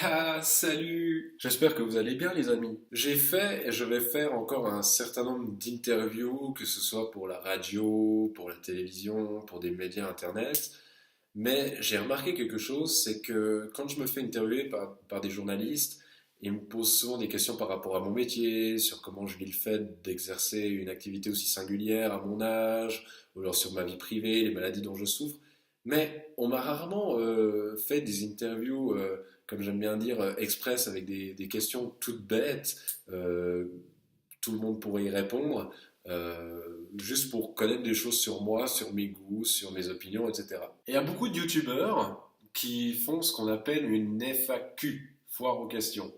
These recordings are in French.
Ah, salut! J'espère que vous allez bien, les amis. J'ai fait et je vais faire encore un certain nombre d'interviews, que ce soit pour la radio, pour la télévision, pour des médias internet. Mais j'ai remarqué quelque chose, c'est que quand je me fais interviewer par des journalistes, ils me posent souvent des questions par rapport à mon métier, sur comment je vis le fait d'exercer une activité aussi singulière à mon âge, ou alors sur ma vie privée, les maladies dont je souffre. Mais on m'a rarement fait des interviews, comme j'aime bien dire, express avec des questions toutes bêtes. Euh, Tout le monde pourrait y répondre, juste pour connaître des choses sur moi, sur mes goûts, sur mes opinions, etc. Et il y a beaucoup de youtubeurs qui font ce qu'on appelle une FAQ, foire aux questions.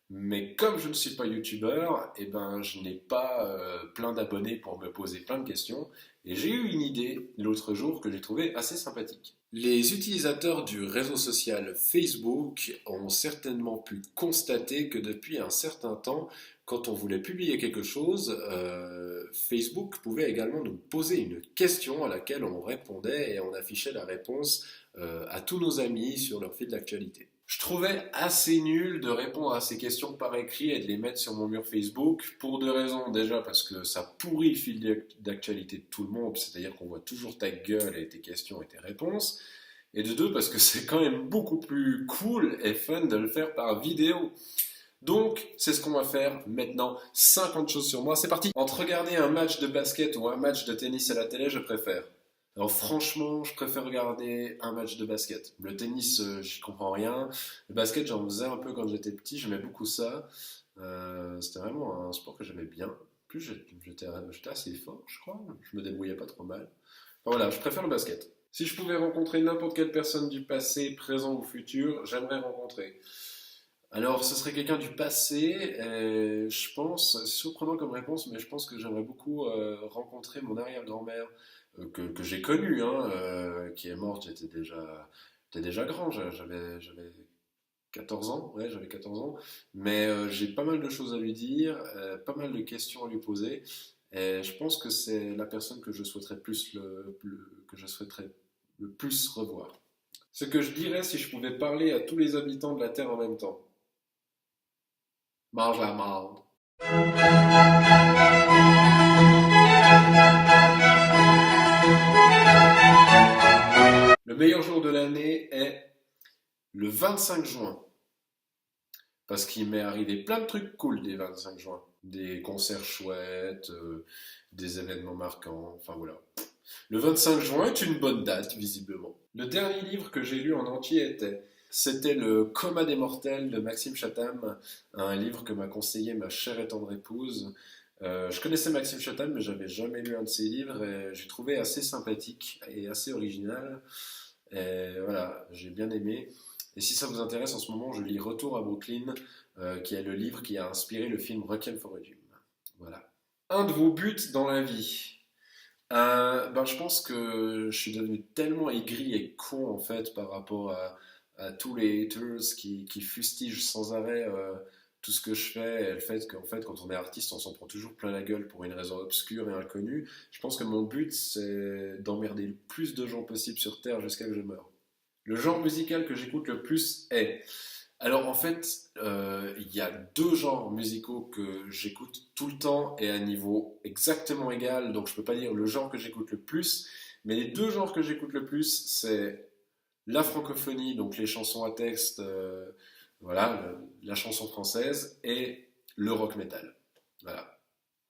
Mais comme je ne suis pas youtubeur, eh ben, je n'ai pas plein d'abonnés pour me poser plein de questions. Et j'ai eu une idée l'autre jour que j'ai trouvée assez sympathique. Les utilisateurs du réseau social Facebook ont certainement pu constater que depuis un certain temps, quand on voulait publier quelque chose, Facebook pouvait également nous poser une question à laquelle on répondait et on affichait la réponse à tous nos amis sur leur fil d'actualité. Je trouvais assez nul de répondre à ces questions par écrit et de les mettre sur mon mur Facebook pour deux raisons. Déjà parce que ça pourrit le fil d'actualité de tout le monde, c'est-à-dire qu'on voit toujours ta gueule et tes questions et tes réponses. Et de deux parce que c'est quand même beaucoup plus cool et fun de le faire par vidéo. Donc, c'est ce qu'on va faire maintenant. 50 choses sur moi, c'est parti. Entre regarder un match de basket ou un match de tennis à la télé, je préfère. Alors franchement, je préfère regarder un match de basket. Le tennis, j'y comprends rien. Le basket, j'en faisais un peu quand j'étais petit, j'aimais beaucoup ça. C'était vraiment un sport que j'aimais bien. En plus, j'étais assez fort, je crois. Je me débrouillais pas trop mal. Enfin, voilà, je préfère le basket. Si je pouvais rencontrer n'importe quelle personne du passé, présent ou futur, j'aimerais rencontrer. Alors, ce serait quelqu'un du passé, je pense, c'est surprenant comme réponse, mais je pense que j'aimerais beaucoup rencontrer mon arrière-grand-mère, que j'ai connue, hein, qui est morte, j'étais déjà grand, j'avais 14 ans, ouais, j'avais 14 ans, mais j'ai pas mal de choses à lui dire, pas mal de questions à lui poser, et je pense que c'est la personne que je souhaiterais que je souhaiterais le plus revoir. Ce que je dirais si je pouvais parler à tous les habitants de la Terre en même temps. Mange la marde. Le meilleur jour de l'année est le 25 juin. Parce qu'il m'est arrivé plein de trucs cool des 25 juin. Des concerts chouettes, des événements marquants, enfin voilà. Le 25 juin est une bonne date, visiblement. Le dernier livre que j'ai lu en entier c'était Le Coma des mortels de Maxime Chatham, un livre que m'a conseillé ma chère et tendre épouse. Je connaissais Maxime Chatham, mais j'avais jamais lu un de ses livres et j'ai trouvé assez sympathique et assez original. Et voilà, j'ai bien aimé. Et si ça vous intéresse, en ce moment, je lis Retour à Brooklyn, qui est le livre qui a inspiré le film Requiem for a Dream. Voilà. Un de vos buts dans la vie. Ben, je pense que je suis devenu tellement aigri et con en fait par rapport à tous les haters qui fustigent sans arrêt tout ce que je fais et le fait qu'en fait quand on est artiste on s'en prend toujours plein la gueule pour une raison obscure et inconnue. Je pense que mon but c'est d'emmerder le plus de gens possible sur Terre jusqu'à que je meure. Le genre musical que j'écoute le plus est... Alors en fait, il y a deux genres musicaux que j'écoute tout le temps et à un niveau exactement égal, donc je peux pas dire le genre que j'écoute le plus, mais les deux genres que j'écoute le plus, c'est la francophonie, donc les chansons à texte, voilà, la chanson française, et le rock metal. Voilà,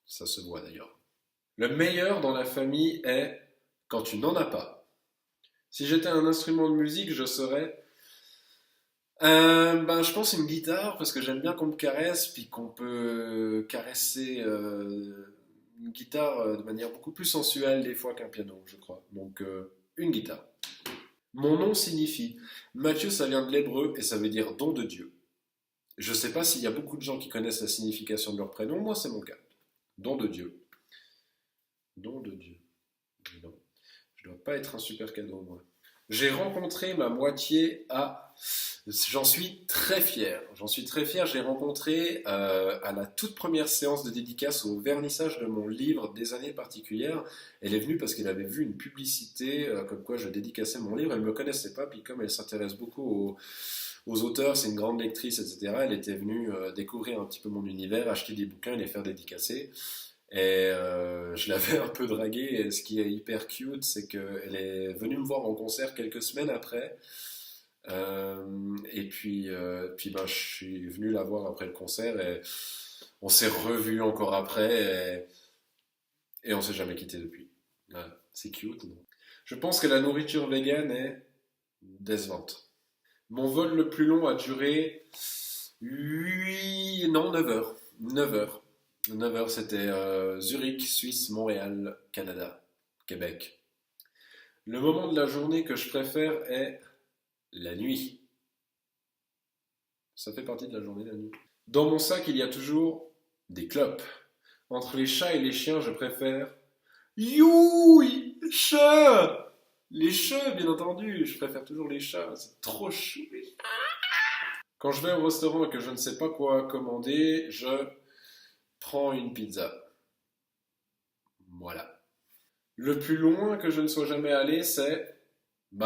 ça se voit d'ailleurs. Le meilleur dans la famille est quand tu n'en as pas. Si j'étais un instrument de musique, je serais ben, je pense une guitare parce que j'aime bien qu'on me caresse puis qu'on peut caresser une guitare de manière beaucoup plus sensuelle des fois qu'un piano, je crois. Donc une guitare. Mon nom signifie Mathieu, ça vient de l'hébreu et ça veut dire don de Dieu. Je sais pas s'il y a beaucoup de gens qui connaissent la signification de leur prénom, moi c'est mon cas. Don de Dieu. Don de Dieu. Non, je dois pas être un super cadeau moi. J'ai rencontré ma moitié à... J'en suis très fier. J'en suis très fier. J'ai rencontré à la toute première séance de dédicace au vernissage de mon livre Des années particulières. Elle est venue parce qu'elle avait vu une publicité comme quoi je dédicaçais mon livre. Elle ne me connaissait pas. Puis comme elle s'intéresse beaucoup aux auteurs, c'est une grande lectrice, etc. Elle était venue découvrir un petit peu mon univers, acheter des bouquins et les faire dédicacer. Et je l'avais un peu draguée. Et ce qui est hyper cute, c'est qu'elle est venue me voir en concert quelques semaines après. Et puis ben, je suis venu la voir après le concert et on s'est revus encore après et on s'est jamais quitté depuis. Voilà, c'est cute, non? Je pense que la nourriture végane est décevante. Mon vol le plus long a duré 8, non, 9 heures. 9 heures. 9 heures, c'était Zurich, Suisse, Montréal, Canada, Québec. Le moment de la journée que je préfère est la nuit. Ça fait partie de la journée, la nuit. Dans mon sac, il y a toujours des clopes. Entre les chats et les chiens, je préfère... Youï, chat! Les chats, bien entendu. Je préfère toujours les chats. C'est trop chou. Quand je vais au restaurant et que je ne sais pas quoi commander, je prends une pizza. Voilà. Le plus loin que je ne sois jamais allé, c'est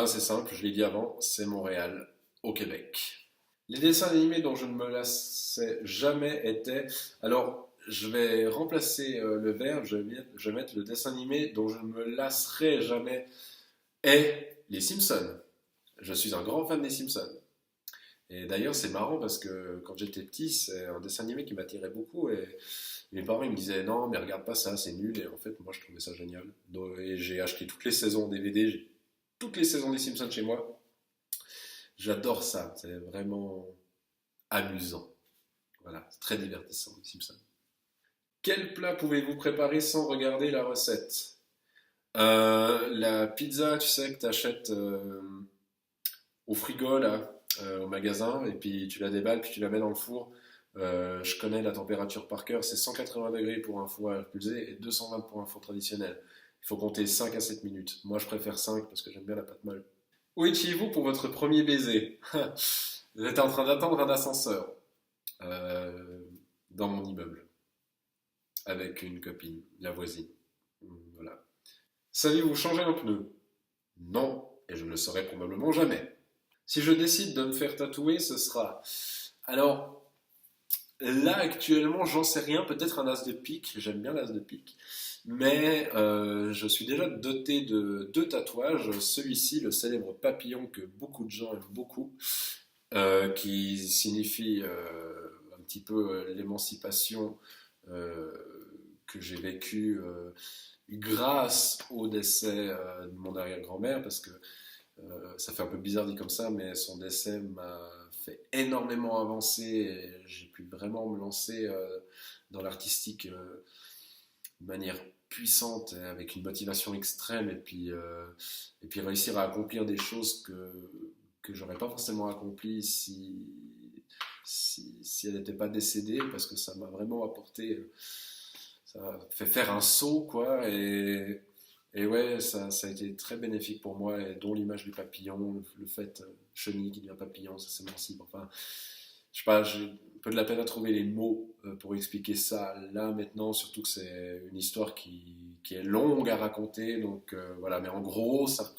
simple, je l'ai dit avant, c'est Montréal, au Québec. Les dessins animés dont je ne me lassais jamais étaient... Alors, je vais remplacer le verbe, je vais mettre le dessin animé dont je ne me lasserai jamais est les Simpsons. Je suis un grand fan des Simpsons. Et d'ailleurs, c'est marrant parce que quand j'étais petit, c'est un dessin animé qui m'attirait beaucoup et mes parents ils me disaient non, mais regarde pas ça, c'est nul. Et en fait, moi, je trouvais ça génial. Et j'ai acheté toutes les saisons en DVD, j'ai toutes les saisons des Simpsons chez moi. J'adore ça, c'est vraiment amusant. Voilà, c'est très divertissant, les Simpsons. Quel plat pouvez-vous préparer sans regarder la recette? La pizza, tu sais, que tu achètes au frigo, là, au magasin, et puis tu la déballes, puis tu la mets dans le four. Je connais la température par cœur, c'est 180 degrés pour un four à air pulsé et 220 pour un four traditionnel. Il faut compter 5 à 7 minutes. Moi, je préfère 5 parce que j'aime bien la pâte molle. Où étiez-vous pour votre premier baiser? Vous êtes en train d'attendre un ascenseur euh, dans mon immeuble avec une copine, la voisine. Voilà. Savez-vous changer un pneu? Non, et je ne le saurai probablement jamais. Si je décide de me faire tatouer, ce sera... Alors, là, actuellement, j'en sais rien. Peut-être un as de pique. J'aime bien l'as de pique. Mais je suis déjà doté de deux tatouages. Celui-ci, le célèbre papillon que beaucoup de gens aiment beaucoup, qui signifie un petit peu l'émancipation euh, que j'ai vécue grâce au décès de mon arrière-grand-mère, parce que ça fait un peu bizarre dit comme ça, mais son décès m'a fait énormément avancer et j'ai pu vraiment me lancer dans l'artistique de manière puissante et avec une motivation extrême et puis réussir à accomplir des choses que j'aurais pas forcément accomplies si elle n'était pas décédée, parce que ça m'a vraiment apporté, ça m'a fait faire un saut, quoi, et ouais, ça a été très bénéfique pour moi, et dont l'image du papillon, le fait, chenille qui devient papillon, ça s'émancipe. Enfin, je sais pas, j'ai un peu de la peine à trouver les mots pour expliquer ça là maintenant, surtout que c'est une histoire qui est longue à raconter, donc voilà. Mais en gros, ça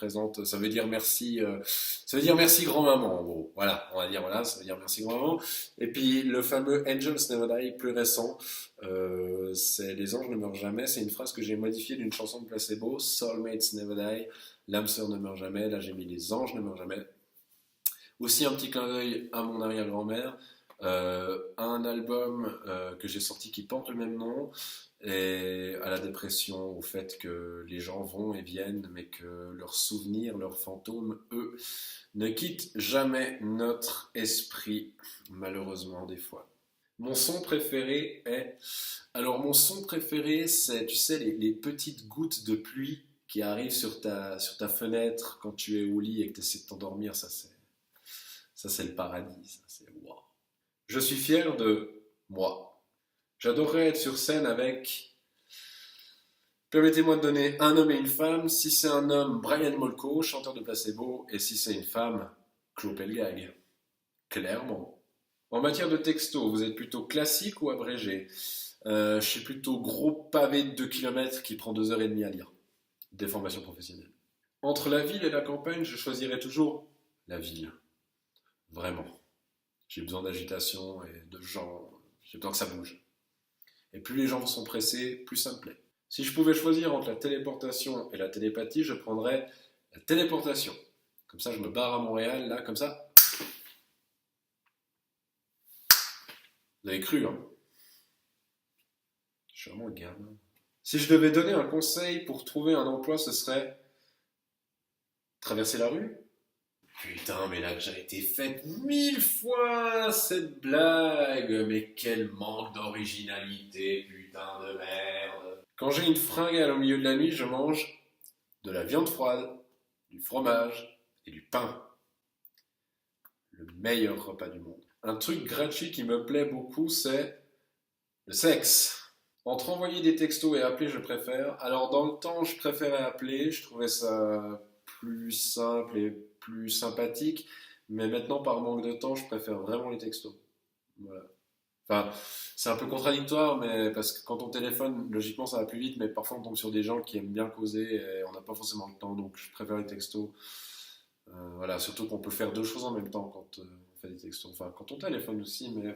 veut dire merci, ça veut dire merci grand-maman, en gros. Voilà, on va dire voilà, ça veut dire merci grand-maman. Et puis le fameux Angels Never Die, plus récent, c'est Les anges ne meurent jamais. C'est une phrase que j'ai modifiée d'une chanson de Placebo, Soulmates Never Die, l'âme sœur ne meurt jamais. Là, j'ai mis Les anges ne meurent jamais. Aussi un petit clin d'œil à mon arrière-grand-mère, un album que j'ai sorti qui porte le même nom, et à la dépression, au fait que les gens vont et viennent, mais que leurs souvenirs, leurs fantômes, eux, ne quittent jamais notre esprit, malheureusement des fois. Mon son préféré est... Alors mon son préféré, c'est, tu sais, les petites gouttes de pluie qui arrivent sur ta fenêtre quand tu es au lit et que tu essaies de t'endormir. Ça, c'est le paradis. Ça, c'est waouh. Je suis fier de moi. J'adorerais être sur scène avec, permettez-moi de donner un homme et une femme. Si c'est un homme, Brian Molko, chanteur de Placebo. Et si c'est une femme, Claude Pelgag. Clairement. En matière de texto, vous êtes plutôt classique ou abrégé? Je suis plutôt gros pavé de 2 km qui prend 2 heures et demie à lire. Des formations professionnelles. Entre la ville et la campagne, je choisirais toujours la ville. Vraiment. J'ai besoin d'agitation et de gens. J'ai besoin que ça bouge. Et plus les gens sont pressés, plus ça me plaît. Si je pouvais choisir entre la téléportation et la télépathie, je prendrais la téléportation. Comme ça, je me barre à Montréal, là, comme ça. Vous avez cru, hein? Je suis vraiment gamin. Si je devais donner un conseil pour trouver un emploi, ce serait traverser la rue. Putain, mais elle a déjà été faite 1000 fois, cette blague. Mais quel manque d'originalité, putain de merde. Quand j'ai une fringale au milieu de la nuit, je mange de la viande froide, du fromage et du pain. Le meilleur repas du monde. Un truc gratuit qui me plaît beaucoup, c'est le sexe. Entre envoyer des textos et appeler, je préfère. Alors, dans le temps, je préférais appeler. Je trouvais ça plus simple et plus sympathique. Mais maintenant, par manque de temps, je préfère vraiment les textos. Voilà. Enfin, c'est un peu contradictoire, mais parce que quand on téléphone, logiquement, ça va plus vite. Mais parfois, on tombe sur des gens qui aiment bien causer et on n'a pas forcément le temps. Donc, je préfère les textos. Voilà, surtout qu'on peut faire deux choses en même temps quand on fait des textos. Enfin, quand on téléphone aussi, mais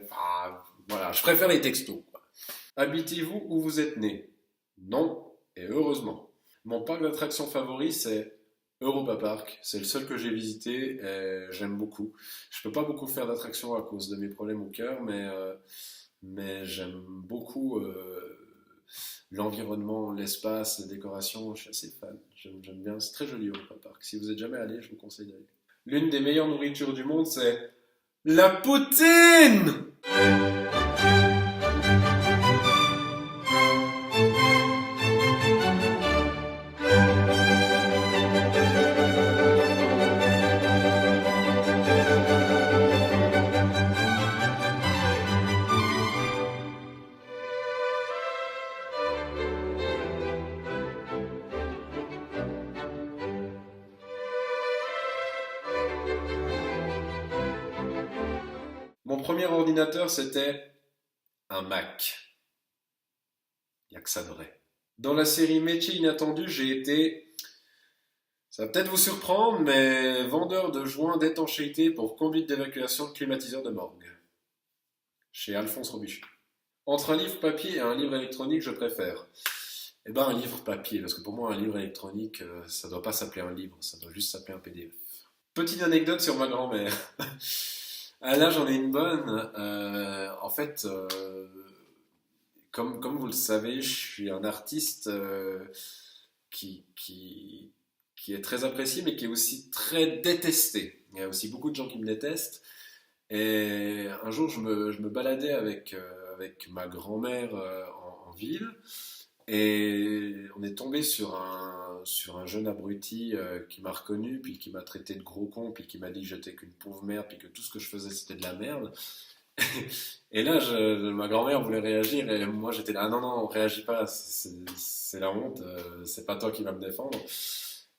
voilà, je préfère les textos, quoi. Habitez-vous où vous êtes né? Non, et heureusement. Mon parc d'attractions favori, c'est Europa Park. C'est le seul que j'ai visité et j'aime beaucoup. Je peux pas beaucoup faire d'attractions à cause de mes problèmes au cœur, mais j'aime beaucoup l'environnement, l'espace, les décorations. Je suis assez fan. J'aime bien. C'est très joli Europa Park. Si vous êtes jamais allé, je vous conseille d'aller. L'une des meilleures nourritures du monde, c'est la poutine! Mon premier ordinateur, c'était un Mac. Il n'y a que ça de vrai. Dans la série Métier inattendu, j'ai été, ça va peut-être vous surprendre, mais vendeur de joints d'étanchéité pour conduite d'évacuation de climatiseur de morgue. Chez Alphonse Robuchon. Entre un livre papier et un livre électronique, je préfère. Eh ben un livre papier, parce que pour moi un livre électronique, ça doit pas s'appeler un livre, ça doit juste s'appeler un PDF. Petite anecdote sur ma grand-mère. Ah là j'en ai une bonne. En fait, comme vous le savez, je suis un artiste qui, qui, qui est très apprécié, mais qui est aussi très détesté. Il y a aussi beaucoup de gens qui me détestent. Et un jour, je me baladais avec ma grand-mère en ville, et on est tombé sur un jeune abruti qui m'a reconnu, puis qui m'a traité de gros con, puis qui m'a dit que j'étais qu'une pauvre merde, puis que tout ce que je faisais c'était de la merde. Et là, ma grand-mère voulait réagir, et moi j'étais là, ah non, non, réagis pas, c'est la honte, c'est pas toi qui vas me défendre.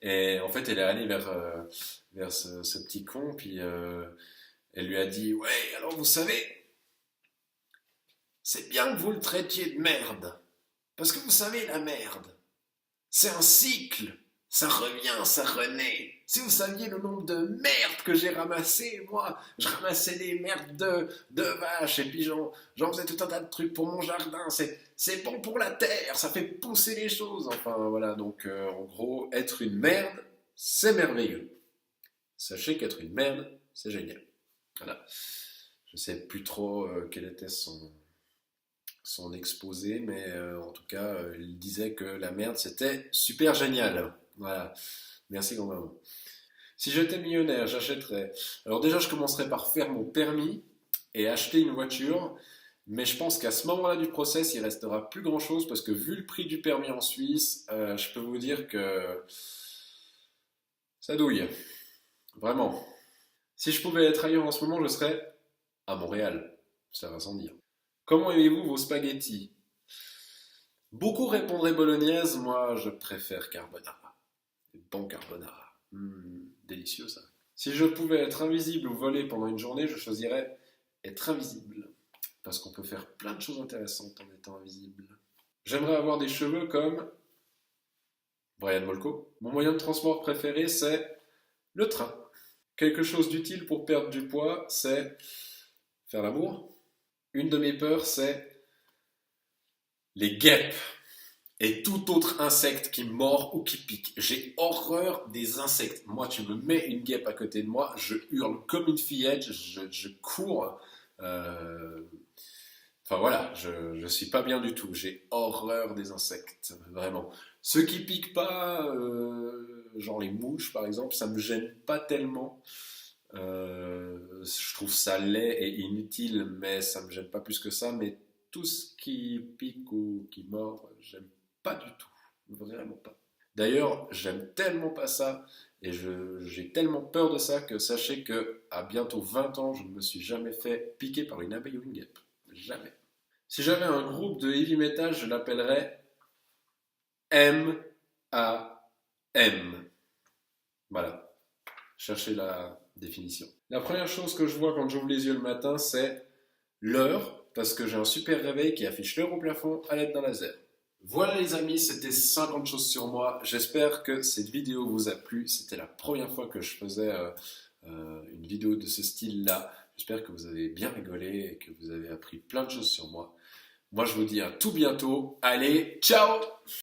Et en fait, elle est allée vers ce petit con, puis elle lui a dit, ouais, alors vous savez, c'est bien que vous le traitiez de merde, parce que vous savez, la merde, c'est un cycle. Ça revient, ça renaît. Si vous saviez le nombre de merdes que j'ai ramassées, moi, je ramassais des merdes de vaches, et puis j'en faisais tout un tas de trucs pour mon jardin. C'est bon pour la terre, ça fait pousser les choses. Enfin, voilà, donc en gros, être une merde, c'est merveilleux. Sachez qu'être une merde, c'est génial. Voilà. Je sais plus trop quel était son exposé, mais en tout cas, il disait que la merde, c'était super génial. Voilà. Merci grand-maman. Si j'étais millionnaire, j'achèterais. Alors déjà, je commencerais par faire mon permis et acheter une voiture. Mais je pense qu'à ce moment-là du process, il restera plus grand-chose parce que vu le prix du permis en Suisse, je peux vous dire que ça douille. Vraiment. Si je pouvais être ailleurs en ce moment, je serais à Montréal. Ça va sans dire. Comment aimez-vous vos spaghettis? Beaucoup répondraient bolognaise, moi je préfère carbonara. Bon carbonara. Délicieux ça. Si je pouvais être invisible ou voler pendant une journée, je choisirais être invisible. Parce qu'on peut faire plein de choses intéressantes en étant invisible. J'aimerais avoir des cheveux comme Brian Molko. Mon moyen de transport préféré, c'est le train. Quelque chose d'utile pour perdre du poids, c'est Faire l'amour. Une de mes peurs, c'est les guêpes et tout autre insecte qui mord ou qui pique. J'ai horreur des insectes. Moi, tu me mets une guêpe à côté de moi, je hurle comme une fillette, je cours. Euh, Enfin voilà, je suis pas bien du tout. J'ai horreur des insectes, vraiment. Ceux qui piquent pas, genre les mouches par exemple, ça me gêne pas tellement. Je trouve ça laid et inutile, mais ça me gêne pas plus que ça. Mais tout ce qui pique ou qui mord, j'aime pas du tout, vraiment pas. D'ailleurs, j'aime tellement pas ça et j'ai tellement peur de ça que sachez que à bientôt 20 ans, je ne me suis jamais fait piquer par une abeille ou une guêpe. Jamais. Si j'avais un groupe de heavy metal, je l'appellerais M-A-M. Voilà, cherchez la définition. La première chose que je vois quand j'ouvre les yeux le matin, c'est l'heure, parce que j'ai un super réveil qui affiche l'heure au plafond à l'aide d'un laser. Voilà les amis, c'était 50 choses sur moi. J'espère que cette vidéo vous a plu. C'était la première fois que je faisais une vidéo de ce style-là. J'espère que vous avez bien rigolé et que vous avez appris plein de choses sur moi. Moi, je vous dis à tout bientôt. Allez, ciao!